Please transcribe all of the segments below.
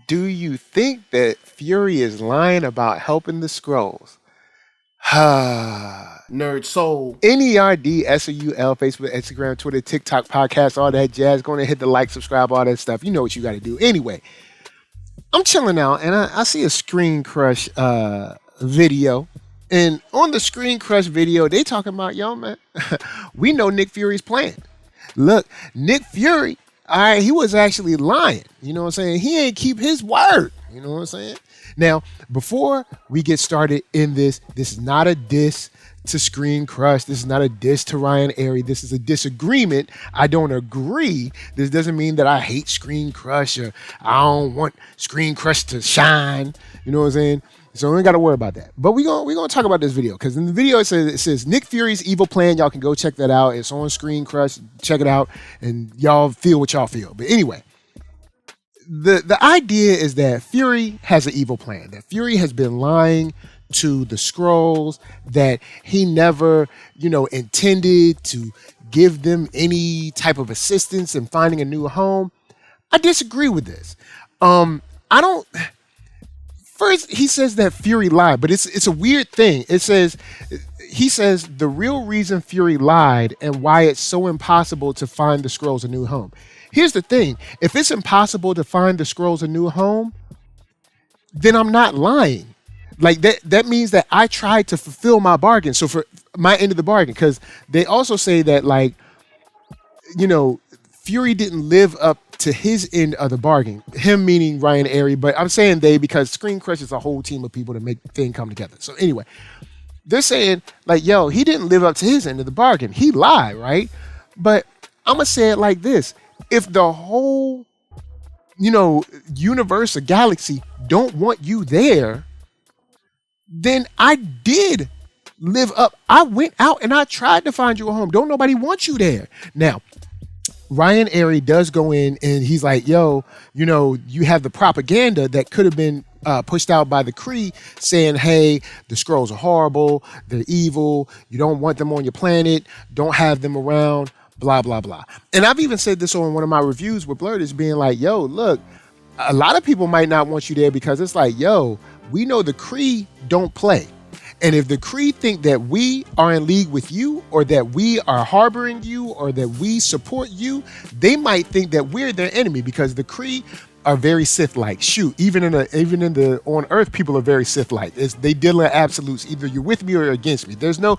Do you think that Fury is lying about helping the Skrulls? NERDSoul. NERDSoul, Facebook, Instagram, Twitter, TikTok, podcast, all that jazz. Go and hit the like, subscribe, all that stuff. You know what you got to do. Anyway, I'm chilling out and I see a Screen Crush video. And on the Screen Crush video, they talking about, yo, man, we know Nick Fury's plan. Look, Nick Fury, all right, he was actually lying. You know what I'm saying? He ain't keep his word. You know what I'm saying? Now, before we get started in this is not a diss to Screen Crush. This is not a diss to Ryan Airy. This is a disagreement. I don't agree. This doesn't mean that I hate Screen Crush or I don't want Screen Crush to shine. You know what I'm saying? So we ain't got to worry about that. But we're gonna talk about this video because in the video it says Nick Fury's evil plan. Y'all can go check that out. It's on Screen Crush. Check it out, and y'all feel what y'all feel. But anyway, the idea is that Fury has an evil plan. That Fury has been lying to the Skrulls. That he never, intended to give them any type of assistance in finding a new home. I disagree with this. I don't. First, he says that Fury lied, but it's a weird thing. He says the real reason Fury lied and why it's so impossible to find the Skrulls a new home. Here's the thing. If it's impossible to find the Skrulls a new home, then I'm not lying. Like that means that I tried to fulfill my bargain. So for my end of the bargain, because they also say that Fury didn't live up to his end of the bargain. Him meaning Ryan Airy, but I'm saying they because Screen Crush is a whole team of people to make the thing come together. So anyway, they're saying he didn't live up to his end of the bargain. He lied, right? But I'm going to say it like this. If the whole, universe or galaxy don't want you there, then I did live up. I went out and I tried to find you a home. Don't nobody want you there. Now, Ryan Airy does go in and he's like, yo, you have the propaganda that could have been pushed out by the Kree saying, hey, the Skrulls are horrible. They're evil. You don't want them on your planet. Don't have them around, blah, blah, blah. And I've even said this on one of my reviews with Blurters being like, yo, look, a lot of people might not want you there because it's like, yo, we know the Kree don't play. And if the Kree think that we are in league with you or that we are harboring you or that we support you, they might think that we're their enemy because the Kree are very Sith-like. Shoot, even in the on Earth, people are very Sith-like. They deal in absolutes. Either you're with me or you're against me. There's no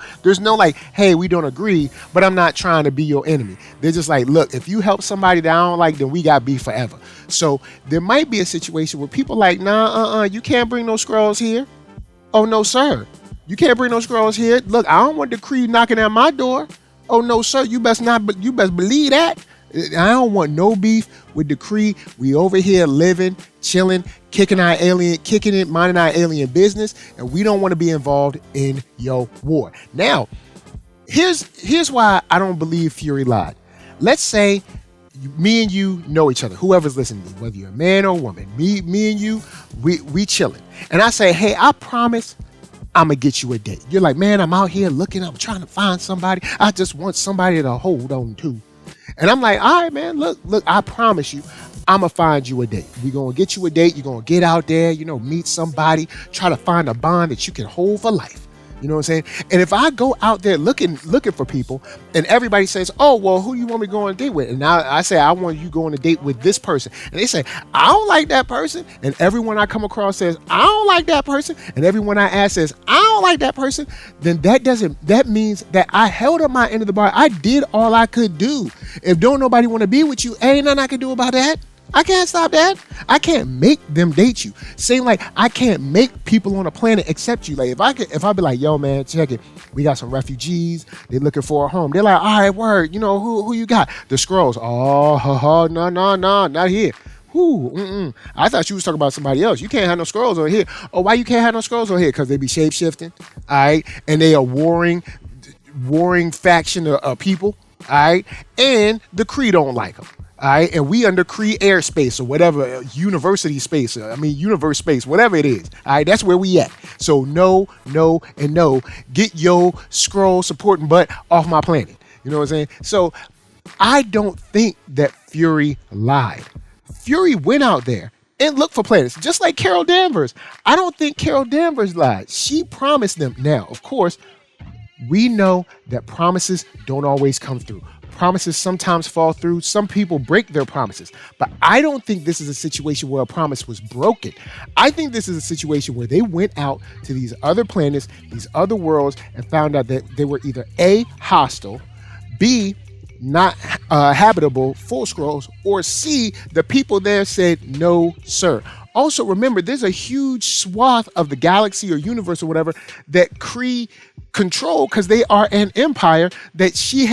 like, hey, we don't agree, but I'm not trying to be your enemy. They're just like, look, if you help somebody that I don't like, then we got beef forever. So there might be a situation where people like, nah, you can't bring no Skrulls here. Oh no, sir. You can't bring no Skrulls here. Look, I don't want the Kree knocking at my door. Oh no, sir. You best believe that. I don't want no beef with the Kree. We over here living, chilling, kicking it, minding our alien business, and we don't want to be involved in your war. Now, here's why I don't believe Fury lied. Let's say me and you know each other, whoever's listening to me, whether you're a man or a woman, me and you, we chilling. And I say, hey, I promise I'm going to get you a date. You're like, man, I'm out here looking. I'm trying to find somebody. I just want somebody to hold on to. And I'm like, all right, man, look, I promise you, I'm going to find you a date. We're going to get you a date. You're going to get out there, meet somebody, try to find a bond that you can hold for life. You know what I'm saying? And if I go out there looking for people and everybody says, oh, well, who do you want me to go on a date with? And I say, I want you to go on a date with this person. And they say, I don't like that person. And everyone I come across says, I don't like that person. And everyone I ask says, I don't like that person. Then that means that I held up my end of the bar. I did all I could do. If don't nobody want to be with you, ain't nothing I can do about that. I can't stop that. I can't make them date you. Same like I can't make people on a planet accept you. Like if I be like, yo man, check it. We got some refugees. They're looking for a home. They're like, all right, word. Who you got? The Skrulls. Oh, no, not here. I thought you was talking about somebody else. You can't have no Skrulls over here. Oh, why you can't have no Skrulls over here? Because they be shape shifting. All right, and they are warring faction of people. All right, and the Kree don't like them. All right, and we under Kree airspace or whatever, university space, universe space, whatever it is. All right, that's where we at. So no, and no. Get your Skrull supporting butt off my planet. You know what I'm saying? So I don't think that Fury lied. Fury went out there and look for planets. Just like Carol Danvers. I don't think Carol Danvers lied. She promised them. Now, of course, we know that promises don't always come through. Promises sometimes fall through. Some people break their promises. But I don't think this is a situation where a promise was broken. I think this is a situation where they went out to these other planets, these other worlds, and found out that they were either A, hostile, B, not habitable for Skrulls, or C, the people there said, no, sir. Also, remember, there's a huge swath of the galaxy or universe or whatever that Kree control because they are an empire that she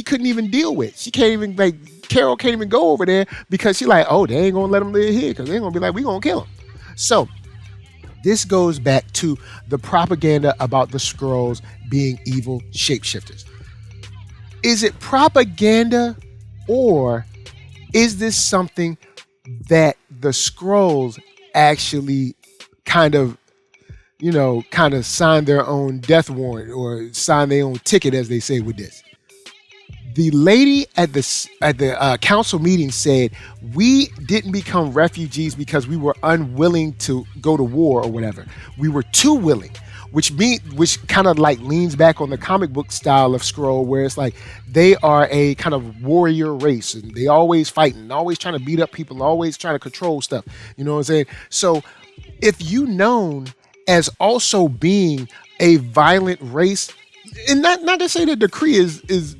couldn't even deal with. She can't even, Carol can't even go over there because she's like, oh, they ain't gonna let them live here because they're gonna be like, we gonna kill them. So this goes back to the propaganda about the Skrulls being evil shapeshifters. Is it propaganda, or is this something that the Skrulls actually kind of signed their own death warrant or signed their own ticket, as they say with this? The lady at the council meeting said, we didn't become refugees because we were unwilling to go to war or whatever. We were too willing. Which kind of like leans back on the comic book style of Skrull, where it's like they are a kind of warrior race and they always fighting, always trying to beat up people, always trying to control stuff. You know what I'm saying? So if you known as also being a violent race, and not to say that the Kree is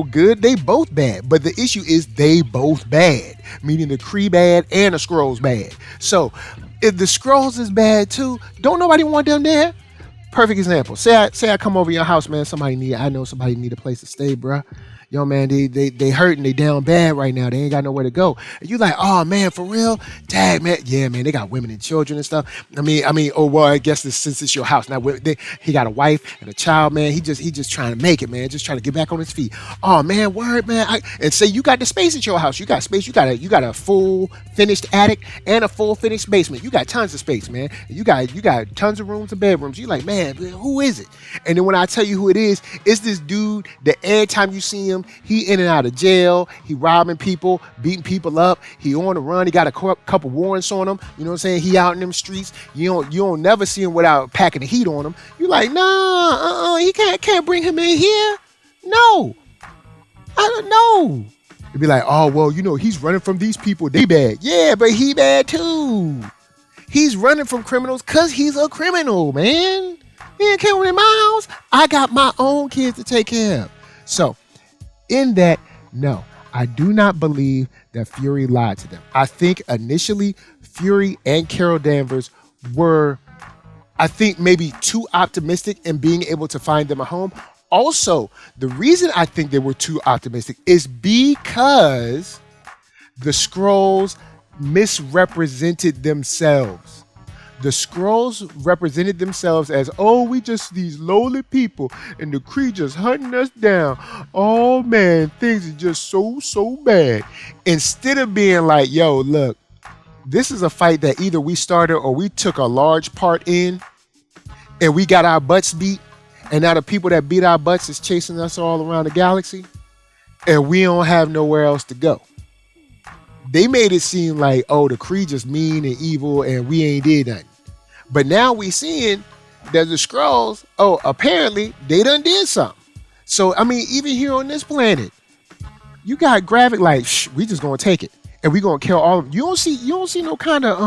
good, they both bad, but the issue is they both bad, meaning the Kree bad and the Skrulls bad. So if the Skrulls is bad too, don't nobody want them there. Perfect example. Say I come over your house, man. I know somebody need a place to stay, bruh. Yo, man, they hurting, they down bad right now. They ain't got nowhere to go. And you like, oh man, for real? Dang, man, yeah, man, they got women and children and stuff. I guess since it's your house now, he got a wife and a child, man. He just trying to make it, man. Just trying to get back on his feet. Oh man, word, man. And say you got the space at your house. You got space. You got a full finished attic and a full finished basement. You got tons of space, man. You got tons of rooms and bedrooms. You like, man, who is it? And then when I tell you who it is, it's this dude that every time you see him, he in and out of jail, he robbing people, beating people up, he on the run, he got a couple warrants on him, you know what I'm saying? He out in them streets, you don't never see him without packing the heat on him. You like, nah, he can't bring him in here. No. I don't know. You'd be like, oh, well, he's running from these people, they bad. Yeah, but he bad too. He's running from criminals because he's a criminal, man. He ain't coming in my house. I got my own kids to take care of. So, in that, no, I do not believe that Fury lied to them. I think initially Fury and Carol Danvers were, I think, maybe too optimistic in being able to find them a home. Also, the reason I think they were too optimistic is because the Skrulls misrepresented themselves. The Skrulls represented themselves as, oh, we just these lowly people and the Kree just hunting us down. Oh man, things are just so bad. Instead of being like, yo, look, this is a fight that either we started or we took a large part in and we got our butts beat, and now the people that beat our butts is chasing us all around the galaxy and we don't have nowhere else to go. They made it seem like, oh, the Kree just mean and evil and we ain't did nothing. But now we seeing that the Skrulls, apparently they done did something. So, even here on this planet, you got Gravik like, we just gonna take it and we gonna kill all of them. You don't see no kind of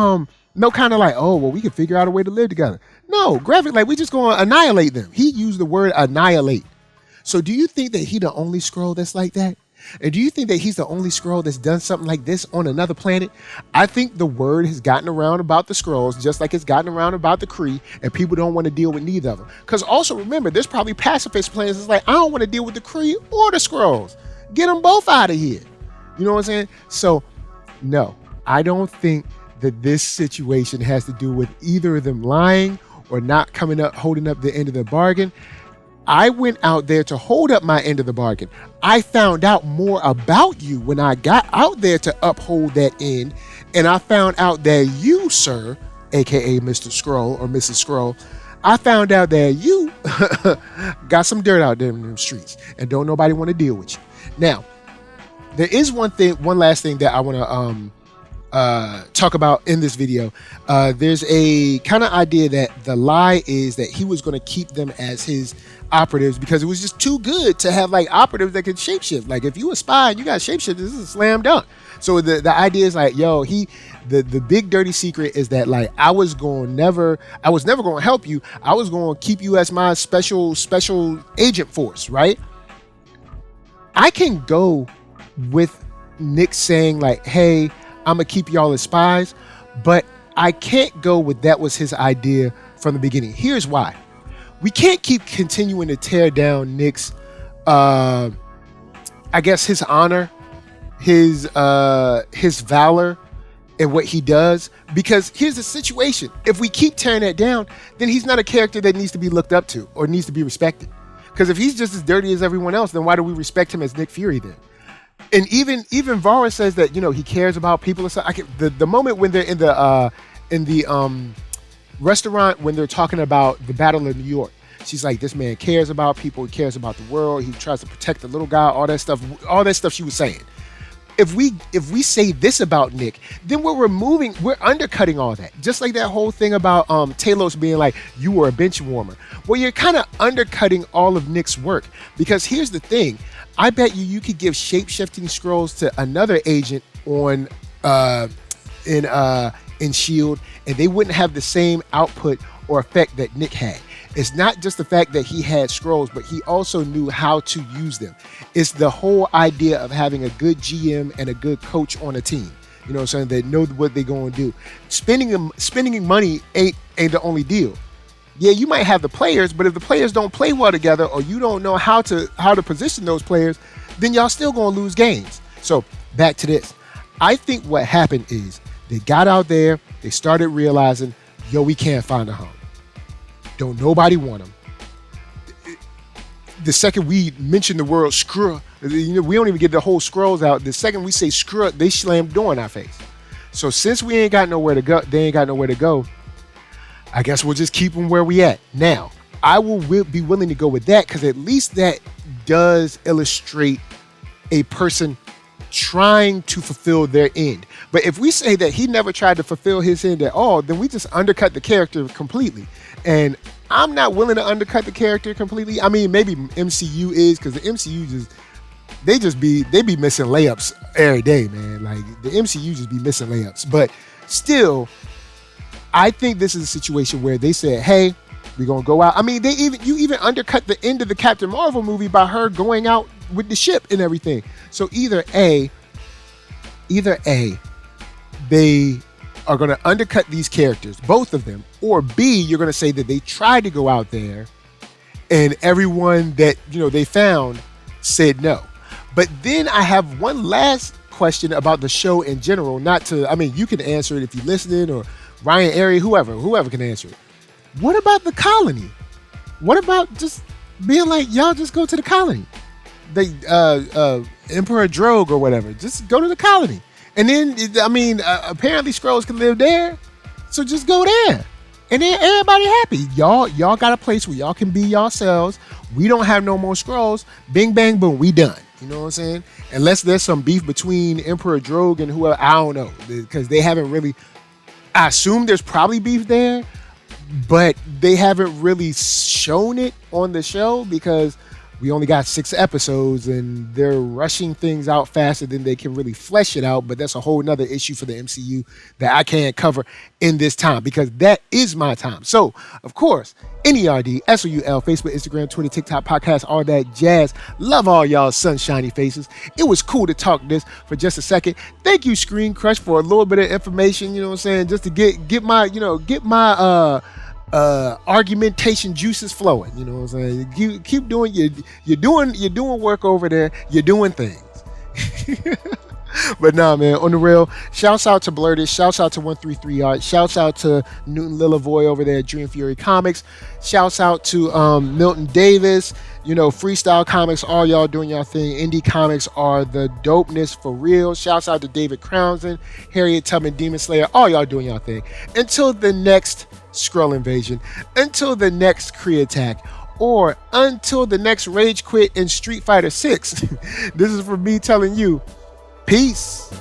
like, oh, well, we can figure out a way to live together. No, Gravik like, we just gonna annihilate them. He used the word annihilate. So do you think that he the only Skrull that's like that? And do you think that he's the only Skrull that's done something like this on another planet? I think the word has gotten around about the Skrulls, just like it's gotten around about the Kree, and people don't want to deal with neither of them. Because also remember, there's probably pacifist plans. It's like, I don't want to deal with the Kree or the Skrulls. Get them both out of here. You know what I'm saying? So, no, I don't think that this situation has to do with either of them lying or not holding up the end of the bargain. I went out there to hold up my end of the bargain. I found out more about you when I got out there to uphold that end. And I found out that you, sir, aka Mr. Skrull or Mrs. Skrull, I found out that you got some dirt out there in them streets and don't nobody want to deal with you. Now, there is one last thing that I want talk about in this video. There's a kind of idea that the lie is that he was going to keep them as his operatives because it was just too good to have like operatives that could shapeshift. Like if you a spy and you got shapeshift, this is a slam dunk. So the idea is like, yo, the big dirty secret is that like I was never going to help you. I was going to keep you as my special agent force, right? I can go with Nick saying like, hey, I'm gonna keep y'all as spies, but I can't go with that was his idea from the beginning. Here's why. We can't keep continuing to tear down Nick's, I guess his honor, his valor and what he does, because here's the situation. If we keep tearing that down, then he's not a character that needs to be looked up to or needs to be respected. Because if he's just as dirty as everyone else, then why do we respect him as Nick Fury then? And even Vara says that, you know, he cares about people and stuff. The moment when they're in the restaurant when they're talking about the Battle of New York, she's like, this man cares about people, he cares about the world, he tries to protect the little guy, all that stuff she was saying. If we say this about Nick, then we're undercutting all that. Just like that whole thing about Talos being like, you were a bench warmer. Well, you're kind of undercutting all of Nick's work, because here's the thing. I bet you could give shape-shifting Skrulls to another agent on in S.H.I.E.L.D. and they wouldn't have the same output or effect that Nick had. It's not just the fact that he had Skrulls, but he also knew how to use them. It's the whole idea of having a good GM and a good coach on a team. You know what I'm saying? That know what they're going to do. Spending money ain't the only deal. Yeah, you might have the players, but if the players don't play well together or you don't know how to position those players, then y'all still going to lose games. So back to this. I think what happened is they got out there, they started realizing, yo, we can't find a home. Don't nobody want them. The second we mention the word Skrull, you know, we don't even get the whole Skrulls out. The second we say Skrull, they slam door in our face. So since we ain't got nowhere to go, they ain't got nowhere to go, I guess we'll just keep them where we at. Now, I will be willing to go with that because at least that does illustrate a person trying to fulfill their end. But if we say that he never tried to fulfill his end at all, then we just undercut the character completely. And I'm not willing to undercut the character completely. I mean, maybe MCU is, because the MCU they be missing layups every day, man. Like the MCU just be missing layups. But still, I think this is a situation where they said, hey, we're gonna go out. I mean, you even undercut the end of the Captain Marvel movie by her going out with the ship and everything. So either A, they are gonna undercut these characters, both of them, or B, you're gonna say that they tried to go out there and everyone that, you know, they found said no. But then I have one last question about the show in general. You can answer it if you're listening, or Ryan Airy, whoever can answer it. What about the colony? What about just being like, y'all just go to the colony? The Emperor Drogue or whatever, just go to the colony. And then, apparently Skrulls can live there, so just go there. And then everybody happy. Y'all got a place where y'all can be yourselves. We don't have no more Skrulls. Bing, bang, boom, we done. You know what I'm saying? Unless there's some beef between Emperor Drogue and whoever, I don't know. Because they haven't really, I assume there's probably beef there, but they haven't really shown it on the show because we only got 6 episodes and they're rushing things out faster than they can really flesh it out. But that's a whole nother issue for the MCU that I can't cover in this time because that is my time. So, of course, NERDSoul, Facebook, Instagram, Twitter, TikTok, podcast, all that jazz. Love all y'all sunshiny faces. It was cool to talk this for just a second. Thank you, Screen Crush, for a little bit of information, you know what I'm saying, just to get my argumentation juices flowing, you know what I'm saying. Keep doing you're doing work over there. You're doing things. But nah, man, on the real, shouts out to Blurted, shouts out to 133 Art, shouts out to Newton Lillavoy over there at Dream Fury Comics, shouts out to Milton Davis, you know, Freestyle Comics, all y'all doing y'all thing. Indie comics are the dopeness for real. Shouts out to David Crownson, Harriet Tubman, Demon Slayer, all y'all doing y'all thing. Until the next Skrull invasion, until the next Kree attack, or until the next Rage Quit in Street Fighter 6. This is for me telling you, peace.